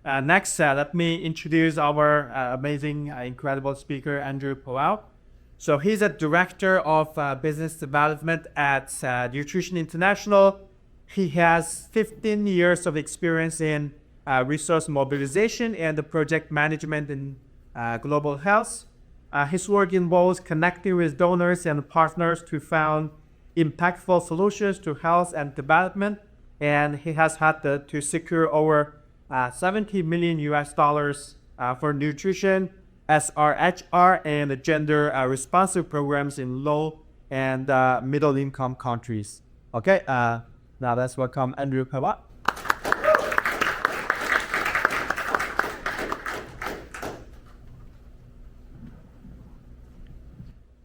Next, let me introduce our amazing, incredible speaker, Andrew Pavao. So he's a director of business development at Nutrition International. He has 15 years of experience in resource mobilization and the project management in global health. His work involves connecting with donors and partners to find impactful solutions to health and development. And he has had to secure over 70 million US dollars for nutrition, SRHR, and gender responsive programs in low and middle income countries. Okay, now let's welcome Andrew Pavao.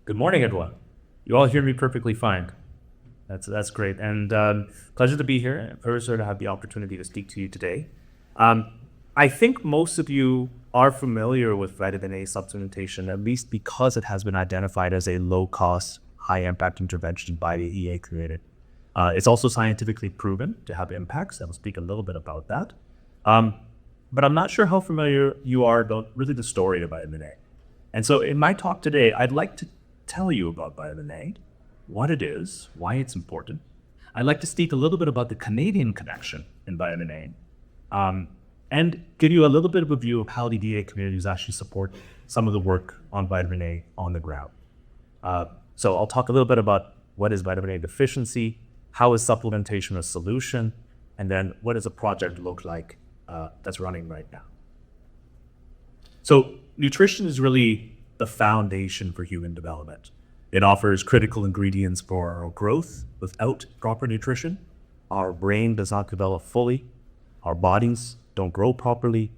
Good morning, everyone. You all hear me perfectly fine. That's great, and pleasure to be here. Pleasure to have the opportunity to speak to you today. I think most of you are familiar with vitamin A supplementation, at least because it has been identified as a low-cost, high-impact intervention by the EA community. It's also scientifically proven to have impacts. I'll speak a little bit about that. But I'm not sure how familiar you are about really the story of vitamin A. And so in my talk today, I'd like to tell you about vitamin A, what it is, why it's important. I'd like to speak a little bit about the Canadian connection in vitamin A, and give you a little bit of a view of how the DA communities actually support some of the work on vitamin A on the ground. So I'll talk a little bit about what is vitamin A deficiency, how is supplementation a solution, and then what does a project look like that's running right now. So nutrition is really the foundation for human development. It offers critical ingredients for our growth. Without proper nutrition, our brain does not develop fully, our bodies don't grow properly.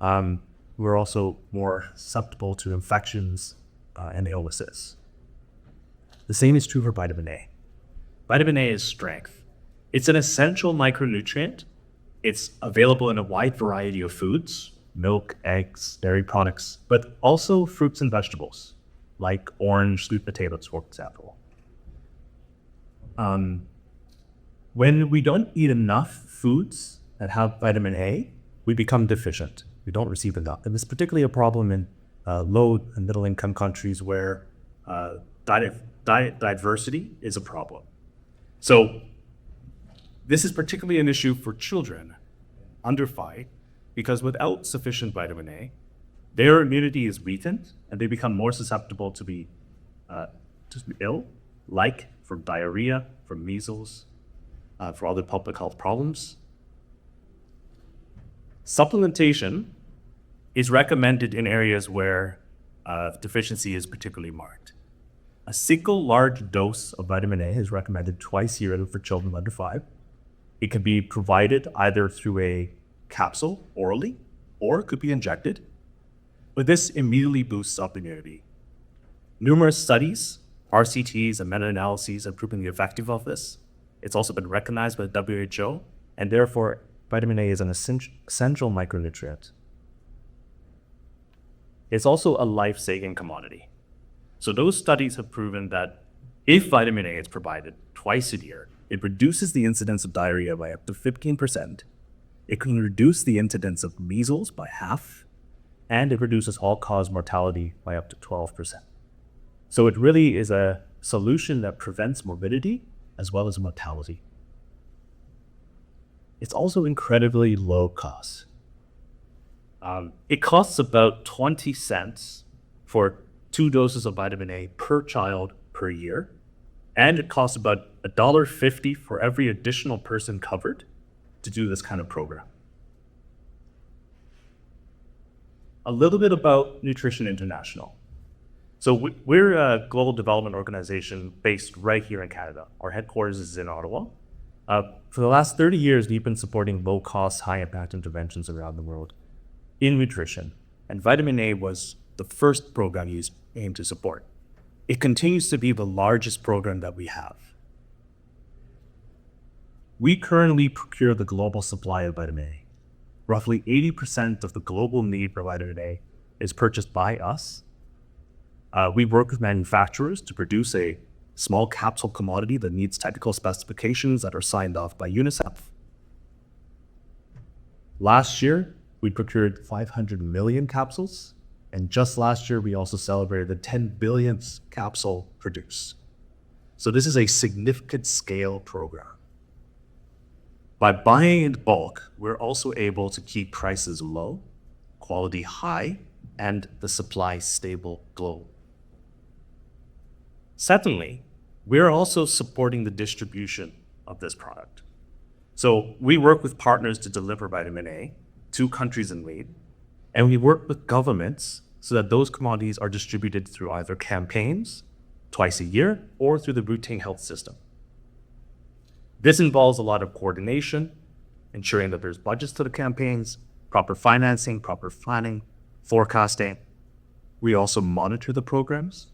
We're also more susceptible to infections and illnesses. The same is true for vitamin A. Vitamin A is strength. It's an essential micronutrient. It's available in a wide variety of foods, milk, eggs, dairy products, but also fruits and vegetables, like orange, sweet potatoes, for example. When we don't eat enough foods that have vitamin A, we become deficient. We don't receive enough. And this is particularly a problem in low and middle income countries where diet diversity is a problem. So this is particularly an issue for children under 5, because without sufficient vitamin A, their immunity is weakened and they become more susceptible to be ill, like from diarrhea, from measles, for other public health problems. Supplementation is recommended in areas where deficiency is particularly marked. A single large dose of vitamin A is recommended twice yearly for children under 5. It can be provided either through a capsule orally, or it could be injected. But this immediately boosts up immunity. Numerous studies, RCTs, and meta-analyses have proven the effective of this. It's also been recognized by the WHO, and therefore vitamin A is an essential micronutrient. It's also a life-saving commodity. So those studies have proven that if vitamin A is provided twice a year, it reduces the incidence of diarrhea by up to 15%. It can reduce the incidence of measles by half, and it reduces all-cause mortality by up to 12%. So it really is a solution that prevents morbidity as well as mortality. It's also incredibly low cost. It costs about 20 cents for 2 doses of vitamin A per child per year, and it costs about $1.50 for every additional person covered to do this kind of program. A little bit about Nutrition International. So we're a global development organization based right here in Canada. Our headquarters is in Ottawa. For the last 30 years, we've been supporting low-cost, high-impact interventions around the world in nutrition. And vitamin A was the first program we aimed to support. It continues to be the largest program that we have. We currently procure the global supply of vitamin A. Roughly 80% of the global need for vitamin A is purchased by us. We work with manufacturers to produce a small capsule commodity that meets technical specifications that are signed off by UNICEF. Last year, we procured 500 million capsules. And just last year, we also celebrated the 10 billionth capsule produced. So this is a significant scale program. By buying in bulk, we're also able to keep prices low, quality high, and the supply stable globally. Secondly, we're also supporting the distribution of this product. So we work with partners to deliver vitamin A to countries in need, and we work with governments so that those commodities are distributed through either campaigns twice a year or through the routine health system. This involves a lot of coordination, ensuring that there's budgets to the campaigns, proper financing, proper planning, forecasting. We also monitor the programs,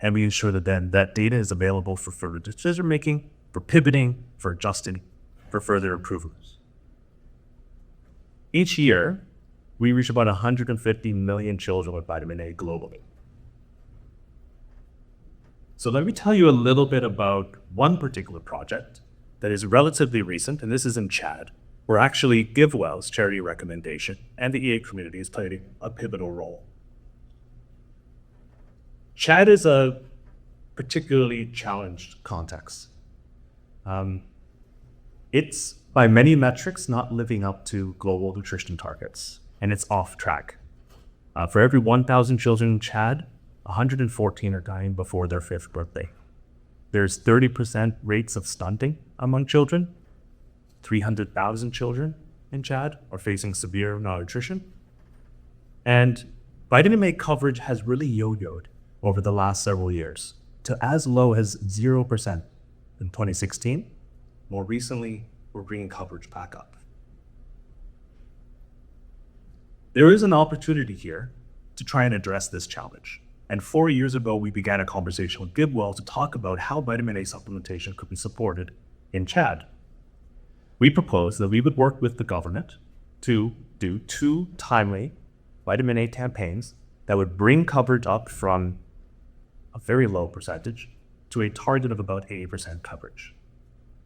and we ensure that then that data is available for further decision making, for pivoting, for adjusting, for further improvements. Each year, we reach about 150 million children with vitamin A globally. So let me tell you a little bit about one particular project that is relatively recent, and this is in Chad, where actually GiveWell's charity recommendation and the EA community is playing a pivotal role. Chad is a particularly challenged context. It's, by many metrics, not living up to global nutrition targets, and it's off track. For every 1,000 children in Chad, 114 are dying before their 5th birthday. There's 30% rates of stunting among children. 300,000 children in Chad are facing severe malnutrition. And vitamin A coverage has really yo-yoed over the last several years to as low as 0% in 2016. More recently, we're bringing coverage back up. There is an opportunity here to try and address this challenge. And 4 years ago, we began a conversation with GiveWell to talk about how vitamin A supplementation could be supported in Chad. We proposed that we would work with the government to do 2 timely vitamin A campaigns that would bring coverage up from a very low percentage to a target of about 80% coverage.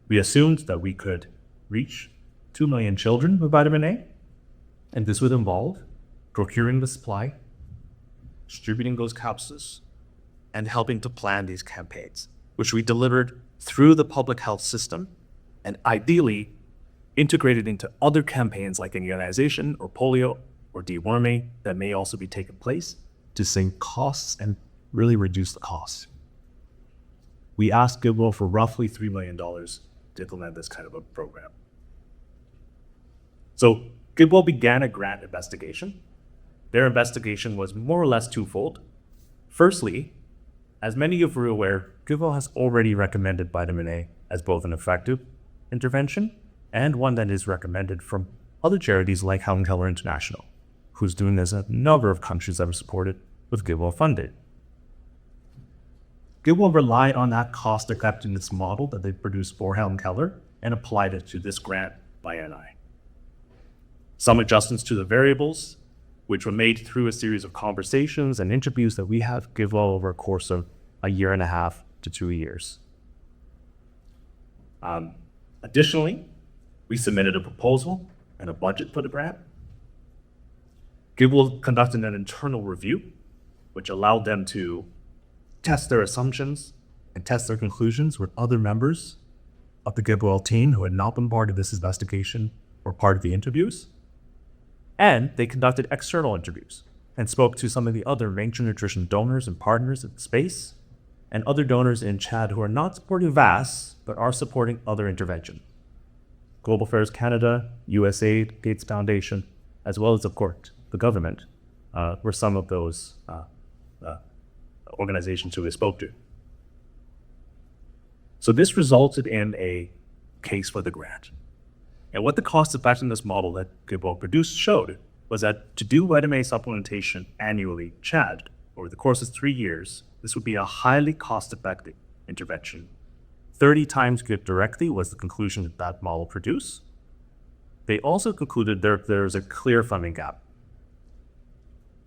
We assumed that we could reach 2 million children with vitamin A, and this would involve procuring the supply, distributing those capsules, and helping to plan these campaigns, which we delivered through the public health system and ideally integrated into other campaigns like immunization or polio or deworming that may also be taking place to save costs and really reduce the costs. We asked GiveWell for roughly $3 million to implement this kind of a program. So GiveWell began a grant investigation. Their investigation was more or less twofold. Firstly, as many of you are aware, GiveWell has already recommended vitamin A as both an effective intervention and one that is recommended from other charities like Helen Keller International, who's doing this in a number of countries that are supported with GiveWell funding. GiveWell relied on that cost-effectiveness model that they produced for Helen Keller and applied it to this grant by NI. Some adjustments to the variables, which were made through a series of conversations and interviews that we have GiveWell over a course of 1.5 to 2 years. Additionally, we submitted a proposal and a budget for the grant. GiveWell conducted an internal review, which allowed them to test their assumptions and test their conclusions with other members of the GiveWell team who had not been part of this investigation or part of the interviews. And they conducted external interviews and spoke to some of the other major nutrition donors and partners in the space and other donors in Chad who are not supporting VAS, but are supporting other intervention. Global Affairs Canada, USAID, Gates Foundation, as well as, of course, the government, were some of those organizations who we spoke to. So this resulted in a case for the grant. And what the cost effectiveness model that GiveWell produced showed was that to do vitamin A supplementation annually in Chad over the course of 3 years, this would be a highly cost-effective intervention. 30 times good directly was the conclusion that that model produced. They also concluded there is a clear funding gap.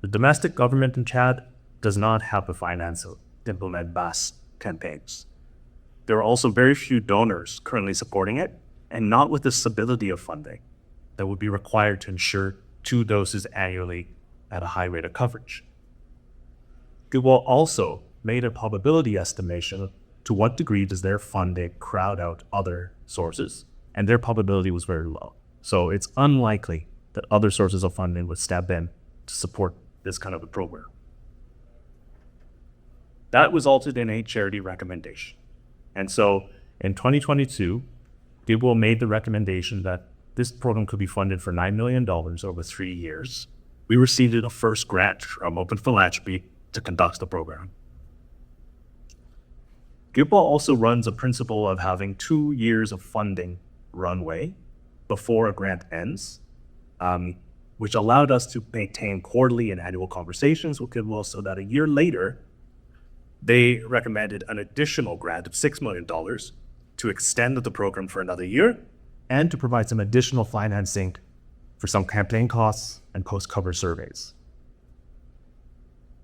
The domestic government in Chad does not have the finance to implement VAS campaigns. There are also very few donors currently supporting it, and not with the stability of funding that would be required to ensure 2 doses annually at a high rate of coverage. GiveWell also made a probability estimation to what degree does their funding crowd out other sources, and their probability was very low. So it's unlikely that other sources of funding would step in to support this kind of a program. That resulted in a charity recommendation. And so in 2022, GiveWell made the recommendation that this program could be funded for $9 million over 3 years. We received a first grant from Open Philanthropy to conduct the program. GiveWell also runs a principle of having 2 years of funding runway before a grant ends, which allowed us to maintain quarterly and annual conversations with GiveWell so that a year later, they recommended an additional grant of $6 million to extend the program for another year and to provide some additional financing for some campaign costs and post-cover surveys.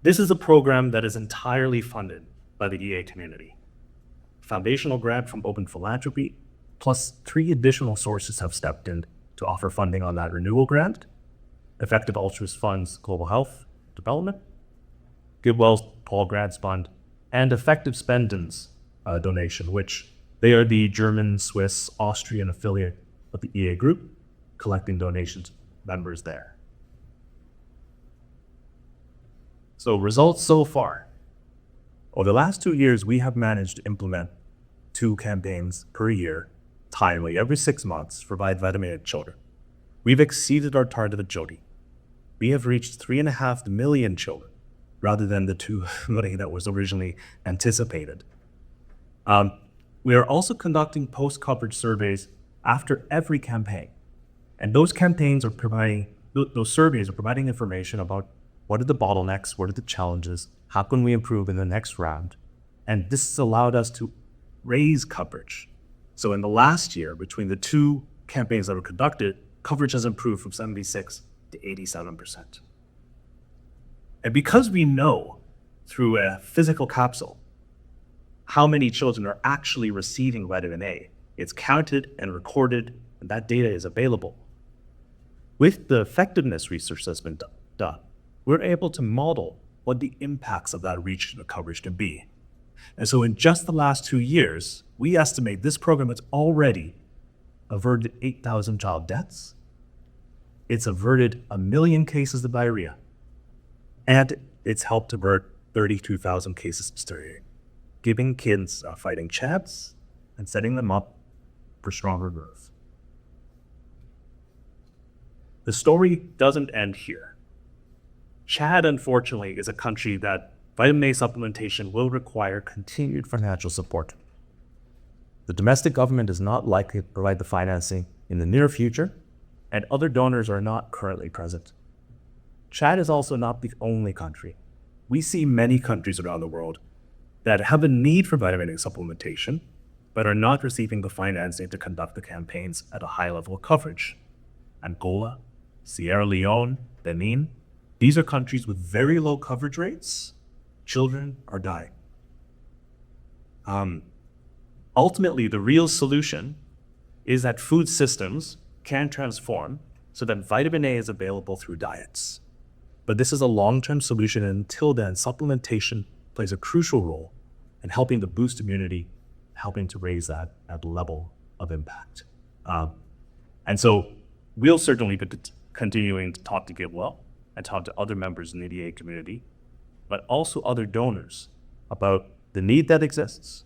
This is a program that is entirely funded by the EA community. Foundational grant from Open Philanthropy, plus 3 additional sources have stepped in to offer funding on that renewal grant. Effective Altruist Fund's Global Health Development, GiveWell's Paul Grants Fund, and Effective Spenden's donation, which they are the German, Swiss, Austrian affiliate of the EA group, collecting donations members there. So results so far. Over the last 2 years, we have managed to implement 2 campaigns per year, timely, every 6 months, to provide vitamin to children. We've exceeded our target of Jody. We have reached 3.5 million children, rather than the 2 million that was originally anticipated. We are also conducting post-coverage surveys after every campaign. And those campaigns are providing, those surveys are providing information about what are the bottlenecks, what are the challenges, how can we improve in the next round? And this has allowed us to raise coverage. So in the last year, between the 2 campaigns that were conducted, coverage has improved from 76 to 87%. And because we know through a physical capsule how many children are actually receiving vitamin A, it's counted and recorded, and that data is available. With the effectiveness research that's been done, we're able to model what the impacts of that reach and coverage can be. And so in just the last 2 years, we estimate this program has already averted 8,000 child deaths. It's averted 1 million cases of diarrhea. And it's helped avert 32,000 cases of hysteria, giving kids a fighting chance and setting them up for stronger growth. The story doesn't end here. Chad, unfortunately, is a country that vitamin A supplementation will require continued financial support. The domestic government is not likely to provide the financing in the near future, and other donors are not currently present. Chad is also not the only country. We see many countries around the world that have a need for vitamin A supplementation, but are not receiving the financing to conduct the campaigns at a high level of coverage. Angola, Sierra Leone, Benin, these are countries with very low coverage rates. Children are dying. Ultimately, the real solution is that food systems can transform so that vitamin A is available through diets. But this is a long-term solution, and until then, supplementation plays a crucial role in helping to boost immunity, helping to raise that level of impact. And so we'll certainly be continuing to talk to GiveWell and talk to other members in the EDA community, but also other donors about the need that exists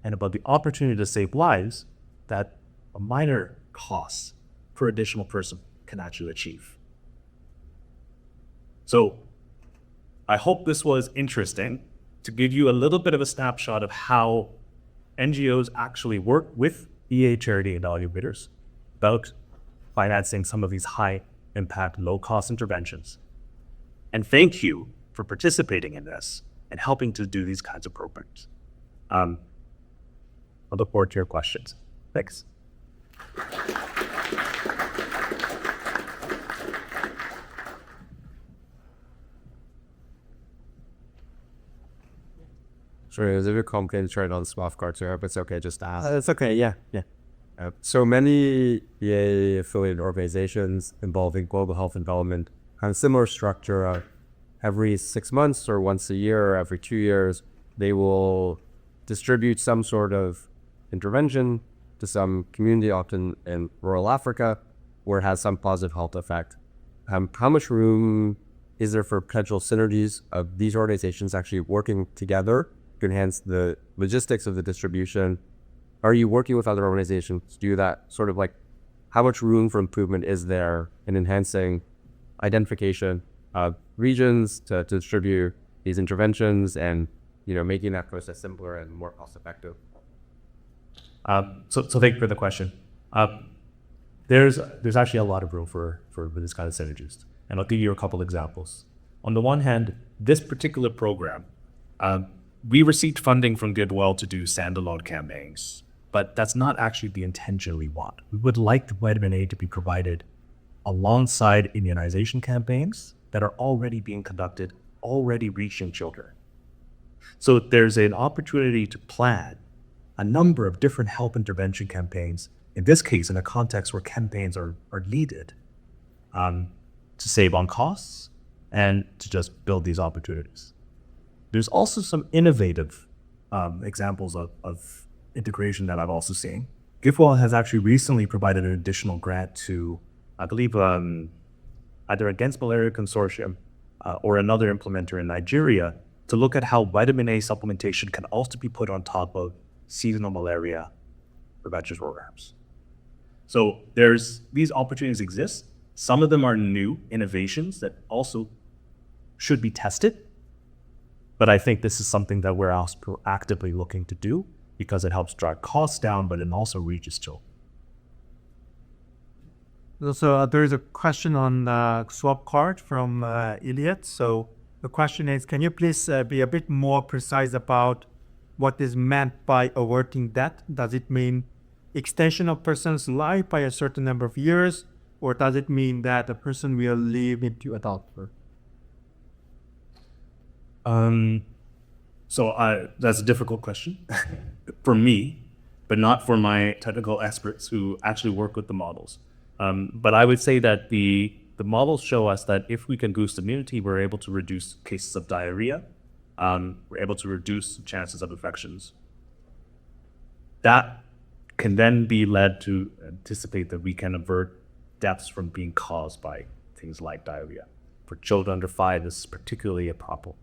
and about the opportunity to save lives that a minor cost per additional person can actually achieve. So I hope this was interesting to give you a little bit of a snapshot of how NGOs actually work with EA charity and value bidders about financing some of these high impact, low cost interventions. And thank you for participating in this and helping to do these kinds of programs. I look forward to your questions. Thanks. Sorry, it was a bit complicated to try it on the soft cards here, but it's okay, just ask. It's okay, yeah. So many EA-affiliated organizations involving global health and development have a similar structure. Every 6 months or once a year or every 2 years, they will distribute some sort of intervention to some community, often in rural Africa, where it has some positive health effect. How much room is there for potential synergies of these organizations actually working together to enhance the logistics of the distribution? Are you working with other organizations to do that? Sort of like, how much room for improvement is there in enhancing identification of regions to distribute these interventions and, making that process simpler and more cost effective? So thank you for the question. There's actually a lot of room for this kind of synergies, and I'll give you a couple examples. On the one hand, this particular program, we received funding from GiveWell to do standalone campaigns, but that's not actually the intention we want. We would like the vitamin A to be provided alongside immunization campaigns that are already being conducted, already reaching children. So there's an opportunity to plan a number of different health intervention campaigns, in this case, in a context where campaigns are needed to save on costs and to just build these opportunities. There's also some innovative examples of integration that I've also seen. GiveWell has actually recently provided an additional grant to, I believe, either Against Malaria Consortium or another implementer in Nigeria to look at how vitamin A supplementation can also be put on top of seasonal malaria prevention programs. So these opportunities exist. Some of them are new innovations that also should be tested. But I think this is something that we're also actively looking to do because it helps drive costs down, but it also reaches children. So there is a question on swap card from Elliot. So the question is, can you please be a bit more precise about what is meant by averting death? Does it mean extension of person's life by a certain number of years, or does it mean that a person will live into adulthood? So that's a difficult question for me, but not for my technical experts who actually work with the models. But I would say that the models show us that if we can boost immunity, we're able to reduce cases of diarrhea. We're able to reduce chances of infections. That can then be led to anticipate that we can avert deaths from being caused by things like diarrhea. For children under 5, this is particularly a problem.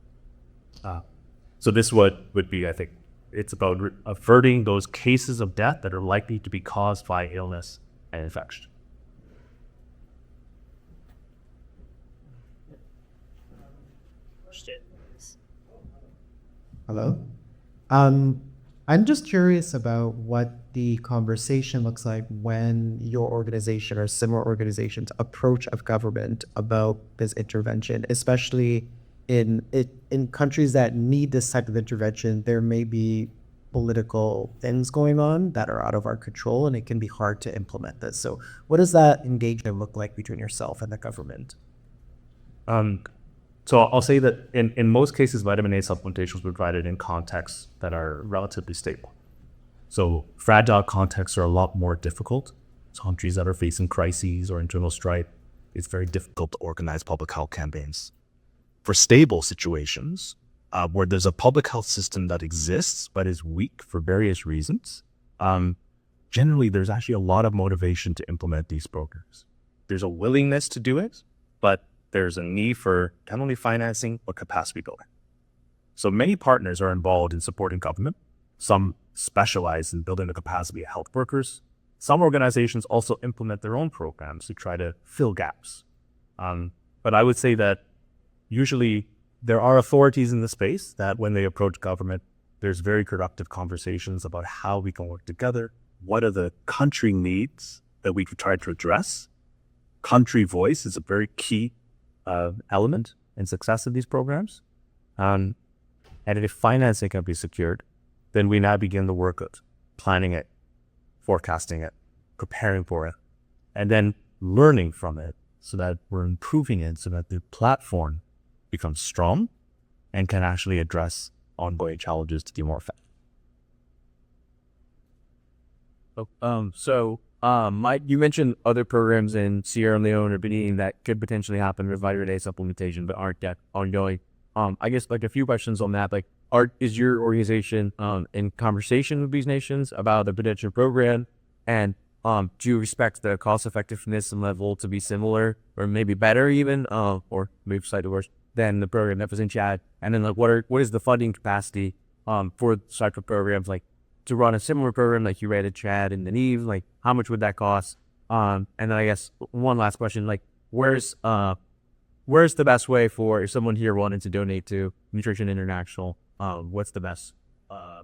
So this would be, I think, it's about averting those cases of death that are likely to be caused by illness and infection. Hello. I'm just curious about what the conversation looks like when your organization or similar organizations approach of government about this intervention, especially in countries that need this type of intervention. There may be political things going on that are out of our control, and it can be hard to implement this. So what does that engagement look like between yourself and the government? So I'll say that in most cases, vitamin A supplementation was provided in contexts that are relatively stable. So fragile contexts are a lot more difficult. Countries that are facing crises or internal strife, it's very difficult to organize public health campaigns. For stable situations, where there's a public health system that exists but is weak for various reasons, generally there's actually a lot of motivation to implement these programs. There's a willingness to do it, but there's a need for not only financing, but capacity building. So many partners are involved in supporting government. Some specialize in building the capacity of health workers. Some organizations also implement their own programs to try to fill gaps. But I would say that usually there are authorities in the space that when they approach government, there's very productive conversations about how we can work together. What are the country needs that we can try to address? Country voice is a very key element in success of these programs. And if financing can be secured, then we now begin the work of planning it, forecasting it, preparing for it, and then learning from it so that we're improving it so that the platform becomes strong and can actually address ongoing challenges to be more effective. Mike, you mentioned other programs in Sierra Leone or Benin that could potentially happen with vitamin A supplementation, but aren't yet ongoing. I guess like a few questions on that. Like, is your organization in conversation with these nations about the potential program? And do you expect the cost effectiveness and level to be similar or maybe better even, or maybe slightly worse than the program that was in Chad? And then like, what is the funding capacity for such programs, like to run a similar program like you ran at Chad and Neve? Like, how much would that cost? And then I guess one last question, like, where's the best way for if someone here wanted to donate to Nutrition International? What's the best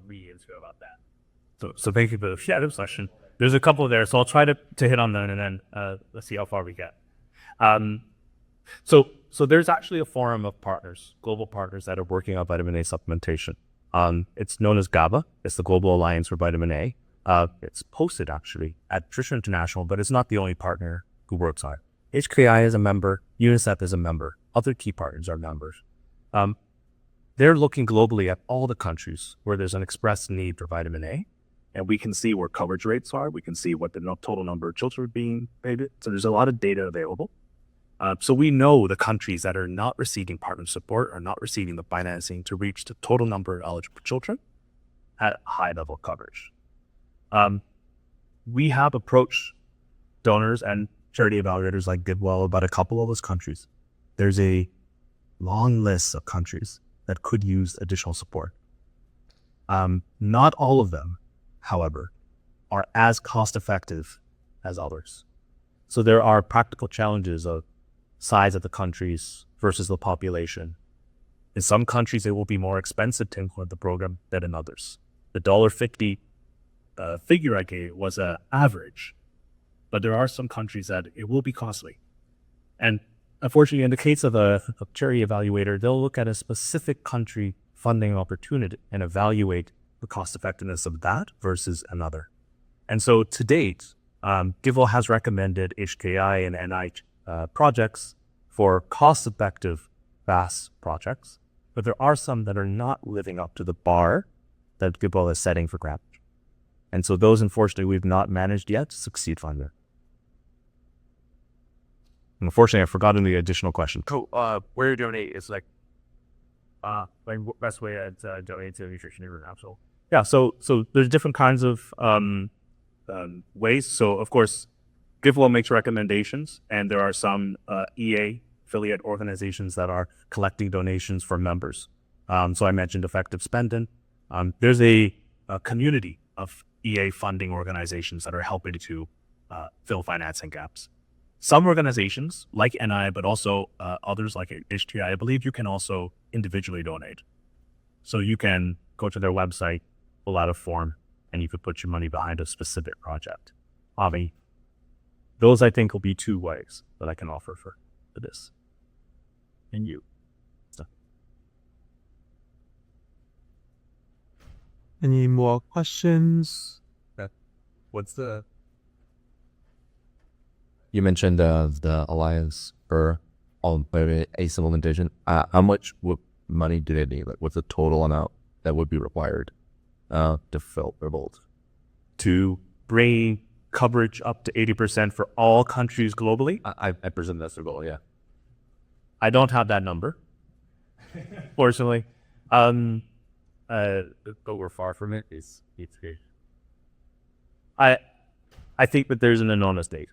means to go about that? So thank you for the shadow question. There's a couple there, so I'll try to hit on them, and then let's see how far we get. So there's actually a forum of partners, global partners that are working on vitamin A supplementation. It's known as GABA. It's the Global Alliance for Vitamin A. It's posted actually at Nutrition International, but it's not the only partner who works on it. HKI is a member. UNICEF is a member. Other key partners are members. They're looking globally at all the countries where there's an expressed need for vitamin A. And we can see where coverage rates are. We can see what the total number of children being babied. So there's a lot of data available. So we know the countries that are not receiving partner support are not receiving the financing to reach the total number of eligible children at high level coverage. We have approached donors and charity evaluators like GiveWell about a couple of those countries. There's a long list of countries that could use additional support. Not all of them, however, are as cost effective as others. So there are practical challenges of size of the countries versus the population. In some countries, it will be more expensive to implement the program than in others. The $1.50 figure I gave was an average, but there are some countries that it will be costly. And unfortunately, in the case of a charity evaluator, they'll look at a specific country funding opportunity and evaluate the cost effectiveness of that versus another. And so to date, GiveWell has recommended HKI and NIH projects for cost-effective VAS projects, but there are some that are not living up to the bar that GiveWell is setting for grant. And so those, unfortunately, we've not managed yet to succeed funding. Unfortunately, I've forgotten the additional question. Cool. Where to donate is like Best way to donate to Nutrition International. Yeah, so there's different kinds of ways. So of course, GiveWell makes recommendations, and there are some EA affiliate organizations that are collecting donations for members. So I mentioned Effective Spending. There's a community of EA funding organizations that are helping to fill financing gaps. Some organizations like NI, but also others like HTI, I believe you can also individually donate. So you can go to their website, fill out a form, and you could put your money behind a specific project. Those I think will be two ways that I can offer for this. And you. Any more questions? what's the? You mentioned the Alliance for A supplementation. How much money do they need? Like, what's the total amount that would be required to fill their goals? To bring coverage up to 80% for all countries globally? I presume that's their goal, yeah. I don't have that number, fortunately. But we're far from it. It's great. I think that there's an enormous date.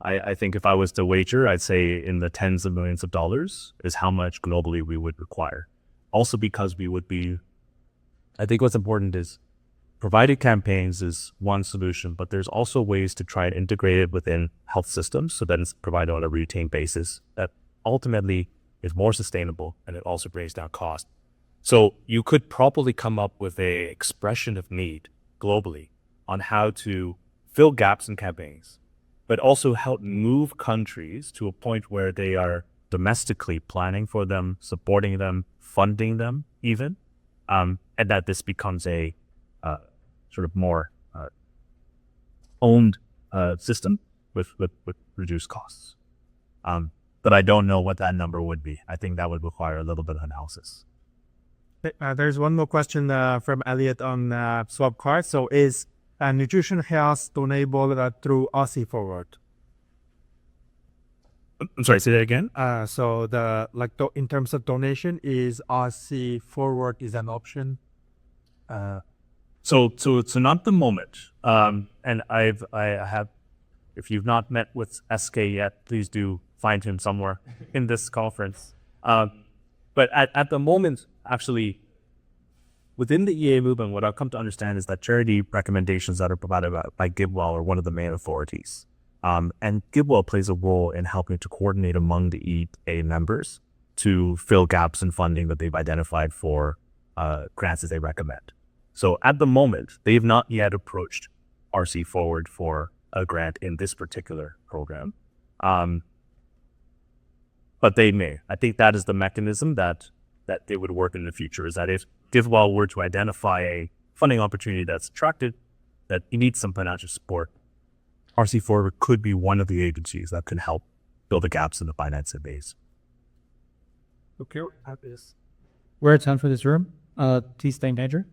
I think if I was to wager, I'd say in the tens of millions of dollars is how much globally we would require. Also because we would be, I think what's important is provided campaigns is one solution, but there's also ways to try and integrate it within health systems so that it's provided on a routine basis that ultimately is more sustainable, and it also brings down cost. So you could probably come up with a expression of need globally on how to fill gaps in campaigns, but also help move countries to a point where they are domestically planning for them, supporting them, funding them even, and that this becomes a sort of more owned system with reduced costs. But I don't know what that number would be. I think that would require a little bit of analysis. There's one more question from Elliot on swap cards. So is and nutrition health donable through RC Forward. I'm sorry, say that again. So in terms of donation, is RC Forward is an option? So not the moment. And I have, if you've not met with SK yet, please do find him somewhere in this conference. But at the moment, actually, within the EA movement, what I've come to understand is that charity recommendations that are provided by GiveWell are one of the main authorities. And GiveWell plays a role in helping to coordinate among the EA members to fill gaps in funding that they've identified for grants that they recommend. So at the moment, they've not yet approached RC Forward for a grant in this particular program. But they may. I think that is the mechanism that they would work in the future, is that if GiveWell were to identify a funding opportunity that's attractive, that you need some financial support, RC Forward could be one of the agencies that can help fill the gaps in the financing base. Okay. We're at time for this room. Please thank Andrew.